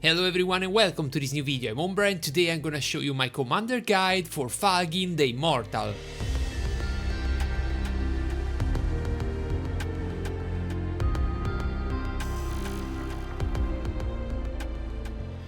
Hello everyone and welcome to this new video. I'm Ombra and today I'm gonna show you my commander guide for Falgin the Immortal.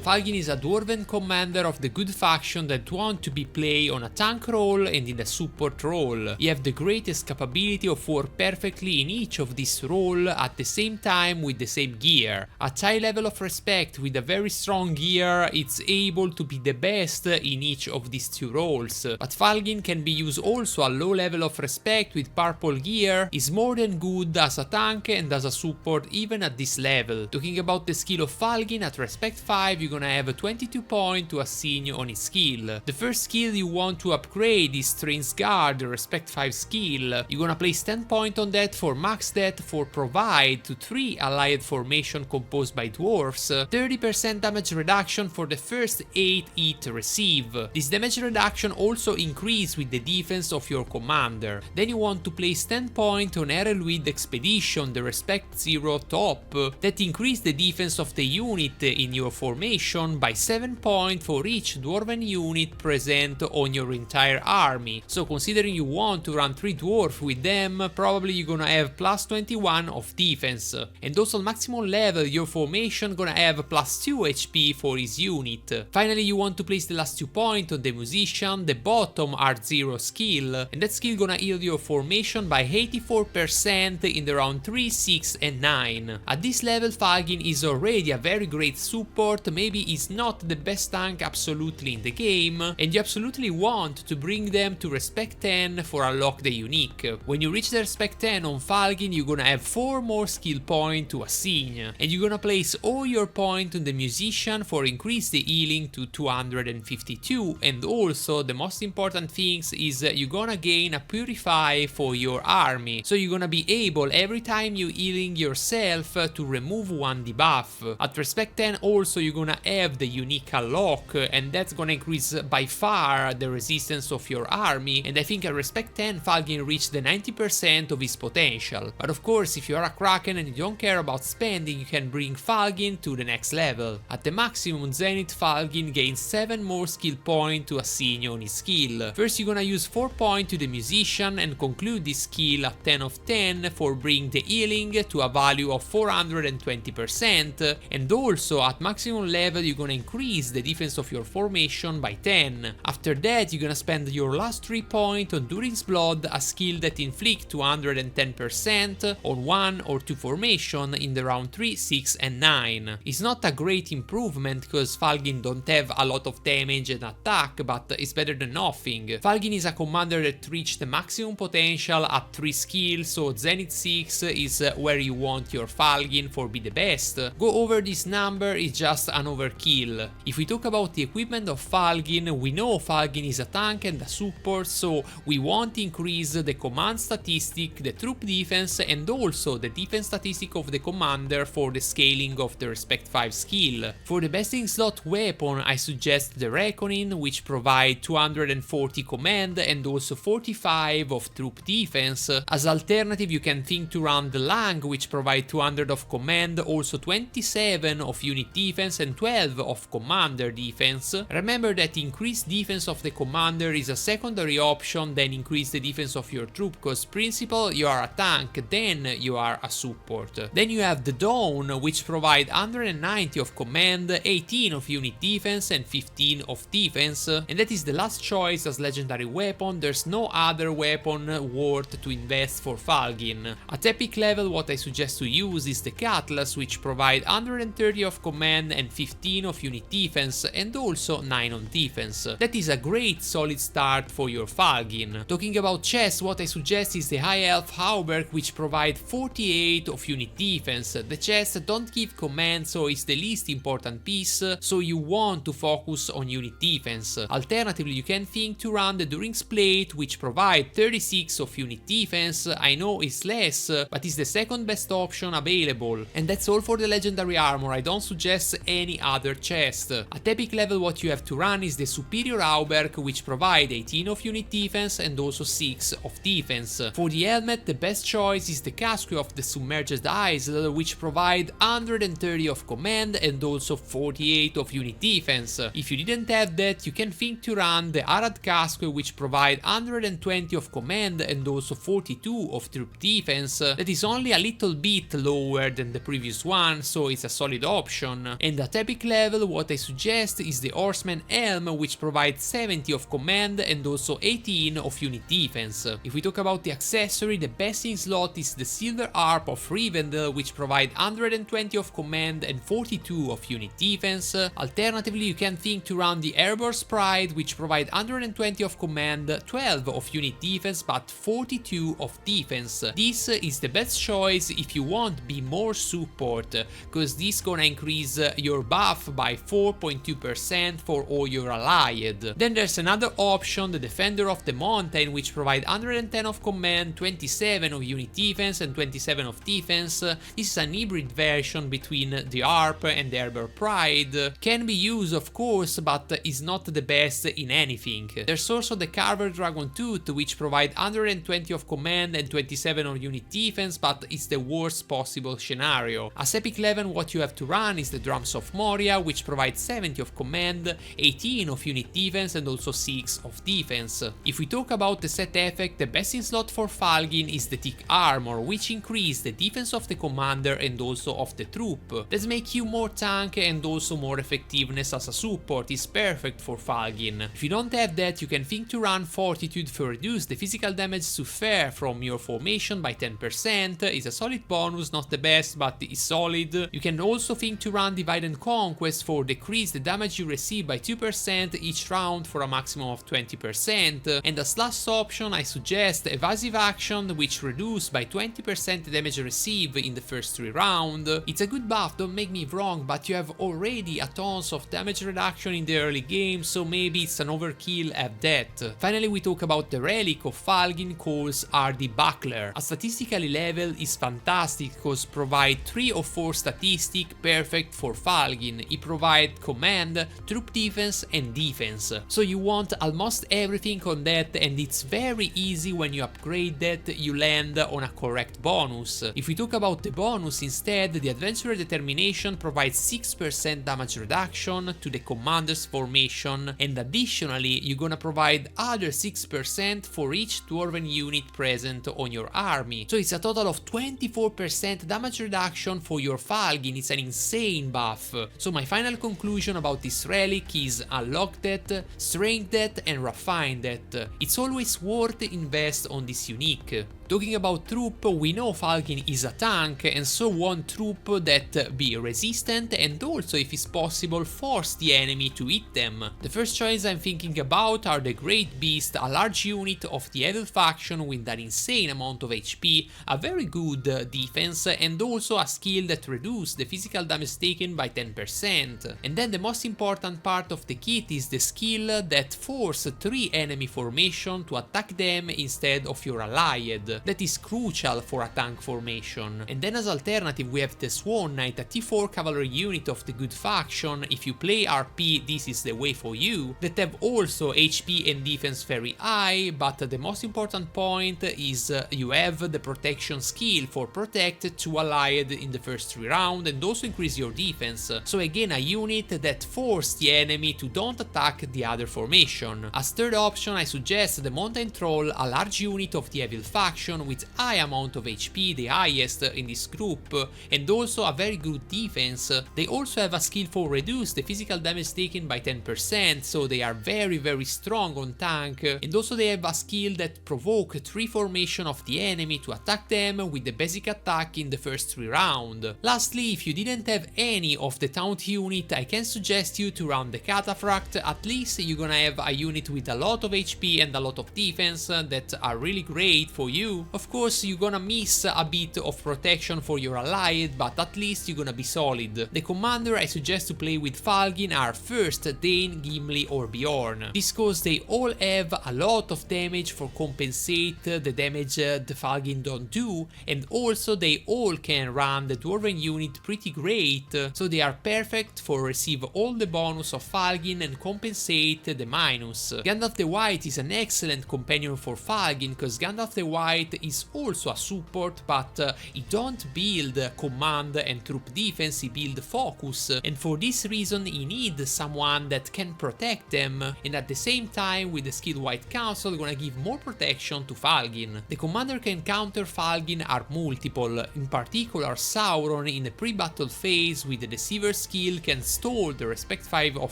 Falgin is a dwarven commander of the good faction that want to be played on a tank role and in a support role. You have the greatest capability of work perfectly in each of these roles at the same time with the same gear. At high level of respect with a very strong gear, it's able to be the best in each of these two roles. But Falgin can be used also at low level of respect with purple gear, is more than good as a tank and as a support even at this level. Talking about the skill of Falgin, at respect 5 you're gonna have a 22 point to assign on his skill. The first skill you want to upgrade is Train's Guard, the respect 5 skill. You're gonna place 10 points on that for max that for provide to 3 allied formation composed by dwarfs, 30% damage reduction for the first 8 hit receive. This damage reduction also increase with the defense of your commander. Then you want to place 10 points on RELIC Expedition, the respect 0 top, that increase the defense of the unit in your formation by 7 points for each dwarven unit present on your entire army. So considering you want to run 3 dwarf with them, probably you're gonna have plus 21 of defense. And also at maximum level your formation gonna have plus 2 HP for his unit. Finally you want to place the last 2 points on the musician, the bottom R0 skill, and that skill gonna heal your formation by 84% in the round 3, 6 and 9. At this level Falgin is already a very great support, maybe is not the best tank absolutely in the game, and you absolutely want to bring them to respect 10 for unlock the unique. When you reach the respect 10 on Falgin, you're gonna have 4 more skill points to assign, and you're gonna place all your points on the musician for increase the healing to 252, and also the most important things is you're gonna gain a purify for your army, so you're gonna be able every time you healing yourself to remove 1 debuff. At respect 10 also you're gonna have the unique unlock, and that's gonna increase by far the resistance of your army, and I think at respect 10 Falgin reached the 90% of his potential. But of course if you are a Kraken and you don't care about spending, you can bring Falgin to the next level. At the maximum zenith Falgin gains 7 more skill points to assign on his skill. First you're gonna use 4 points to the musician and conclude this skill at 10 of 10 for bringing the healing to a value of 420%, and also at maximum level you're gonna increase the defense of your formation by 10. After that you're gonna spend your last 3 points on Durin's Blood, a skill that inflicts 210% on 1 or 2 formation in the round 3, 6 and 9. It's not a great improvement because Falgin don't have a lot of damage and attack, but it's better than nothing. Falgin is a commander that reached the maximum potential at 3 skills, so Zenith 6 is where you want your Falgin for be the best. Go over this number is just an overkill. If we talk about the equipment of Falgin, we know Falgin is a tank and a support, so we want to increase the command statistic, the troop defense and also the defense statistic of the commander for the scaling of the respect 5 skill. For the best in slot weapon I suggest the Reckoning, which provide 240 command and also 45 of troop defense. As alternative you can think to run the Lang, which provide 200 of command, also 27 of unit defense and 12 of commander defense. Remember that increased defense of the commander is a secondary option than increase the defense of your troop, because principle you are a tank, then you are a support. Then you have the Dawn, which provide 190 of command, 18 of unit defense and 15 of defense, and that is the last choice as legendary weapon. There's no other weapon worth to invest for Falgin. At epic level what I suggest to use is the Cutlass, which provide 130 of command and 15 of unit defense and also 9 on defense. That is a great solid start for your Falgin. Talking about chest, what I suggest is the High Elf Hauberk, which provide 48 of unit defense. The chest don't give command, so it's the least important piece, so you want to focus on unit defense. Alternatively you can think to run the Durin's Plate, which provide 36 of unit defense. I know it's less, but it's the second best option available. And that's all for the legendary armor. I don't suggest any other chest. At epic level what you have to run is the Superior Hauberk, which provide 18 of unit defense and also 6 of defense. For the helmet, the best choice is the casque of the Submerged Isle, which provide 130 of command and also 48 of unit defense. If you didn't have that, you can think to run the Arad casque, which provide 120 of command and also 42 of troop defense. That is only a little bit lower than the previous one, so it's a solid option. And at epic level what I suggest is the Horseman Helm, which provides 70 of command and also 18 of unit defense. If we talk about the accessory, the best in slot is the Silver Harp of Rivendell, which provide 120 of command and 42 of unit defense. Alternatively, you can think to run the Erebor's Pride, which provide 120 of command, 12 of unit defense, but 42 of defense. This is the best choice if you want to be more support, cause this gonna increase your buff by 4.2% for all your allied. Then there's another option, the Defender of the Mountain, which provide 110 of command, 27 of unit defense and 27 of defense. This is an hybrid version between the Harp and the Erebor Pride. Can be used of course, but is not the best in anything. There's also the Carved Dragon Tooth, which provide 120 of command and 27 of unit defense, but it's the worst possible scenario. As epic level what you have to run is the Drums of Moria, which provide 70 of command, 18 of unit defense and also 6 of defense. If we talk about the set effect, the best in slot for Falgin is the Thick Armor, which increase the defense of the commander and also of the troop. That make you more tank and also more effectiveness as a support, is perfect for Falgin. If you don't have that, you can think to run Fortitude to reduce the physical damage suffered from your formation by 10%, is a solid bonus, not the best but is solid. You can also think to run Divide and Conquest for decrease the damage you receive by 2% each round for a maximum of 20%, and as last option I suggest Evasive Action, which reduce by 20% damage received in the first 3 rounds. It's a good buff, don't make me wrong, but you have already a tons of damage reduction in the early game, so maybe it's an overkill at that. Finally we talk about the relic of Falgin calls Hardy Buckler. A statistically level is fantastic cause provide 3 or 4 statistic perfect for Falgin. It provide command, troop defense and defense. So you want almost everything on that, and it's very easy when you upgrade that you land on a correct bonus. If we talk about the bonus instead, the Adventurer Determination provides 6% damage reduction to the commander's formation, and additionally you're gonna provide other 6% for each dwarven unit present on your army. So it's a total of 24% damage reduction for your Falgin. It's an insane buff. So my final conclusion about this relic is unlock that, strength that and refine that. It's always worth invest on this unique. Talking about troop, we know Falgin is a tank, and so want troop that be resistant and also, if it's possible, force the enemy to hit them. The first choice I'm thinking about are the Great Beast, a large unit of the Evil faction with an insane amount of HP, a very good defense, and also a skill that reduces the physical damage taken by 10%. And then the most important part of the kit is the skill that force 3 enemy formation to attack them instead of your allied. That is crucial for a tank formation. And then as alternative we have the Swan Knight, a T4 cavalry unit of the good faction. If you play RP, this is the way for you, that have also HP and defense very high, but the most important point is you have the protection skill for protect 2 allied in the first 3 rounds and also increase your defense. So again, a unit that force the enemy to don't attack the other formation. As third option I suggest the Mountain Troll, a large unit of the Evil faction with high amount of HP, the highest in this group, and also a very good defense. They also have a skill for reduce the physical damage taken by 10%, so they are very strong on tank, and also they have a skill that provoke 3 formation of the enemy to attack them with the basic attack in the first 3 rounds. Lastly, if you didn't have any of the taunt unit, I can suggest you to run the Cataphract. At least you're gonna have a unit with a lot of HP and a lot of defense that are really great for you. do. Of course, you're gonna miss a bit of protection for your allied, but at least you're gonna be solid. The commander I suggest to play with Falgin are first Dane, Gimli or Bjorn. This cause they all have a lot of damage for compensate the damage the Falgin don't do, and also they all can run the Dwarven unit pretty great, so they are perfect for receive all the bonus of Falgin and compensate the minus. Gandalf the White is an excellent companion for Falgin, cause Gandalf the White is also a support, but he don't build command and troop defense, he build focus, and for this reason he needs someone that can protect them, and at the same time with the skill White Council gonna give more protection to Falgin. The commander can counter Falgin are multiple, in particular Sauron in the pre-battle phase with the Deceiver skill can stall the Respect 5 of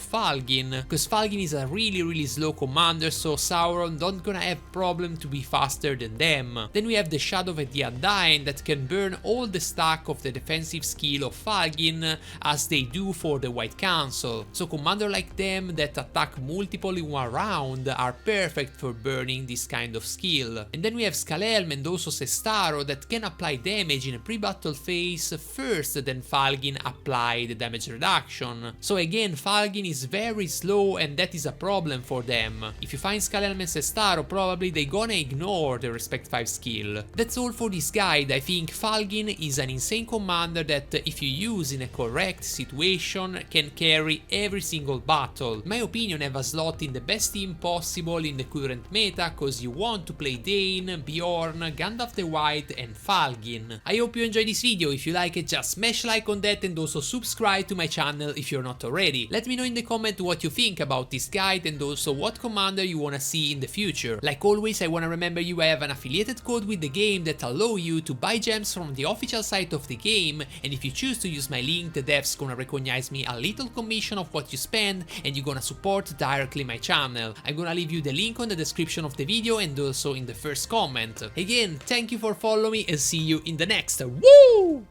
Falgin, cause Falgin is a really slow commander, so Sauron don't gonna have problem to be faster than them. Then we have the Shadow of the Undying that can burn all the stack of the defensive skill of Falgin as they do for the White Council, so commander like them that attack multiple in one round are perfect for burning this kind of skill. And then we have Scalhelm and also Sestaro that can apply damage in a pre-battle phase first, then Falgin apply the damage reduction. So again, Falgin is very slow and that is a problem for them. If you find Scalhelm and Sestaro, probably they gonna ignore the Respect 5 skill. That's all for this guide. I think Falgin is an insane commander that if you use in a correct situation can carry every single battle. In my opinion, have a slot in the best team possible in the current meta, cause you want to play Dane, Bjorn, Gandalf the White and Falgin. I hope you enjoyed this video. If you like it, just smash like on that and also subscribe to my channel if you're not already. Let me know in the comment what you think about this guide and also what commander you wanna see in the future. Like always, I wanna remember you have an affiliated code with the game that allow you to buy gems from the official site of the game, and if you choose to use my link, the devs gonna recognize me a little commission of what you spend and you're gonna support directly my channel. I'm gonna leave you the link on the description of the video and also in the first comment. Again, thank you for following me and see you in the next. Woo!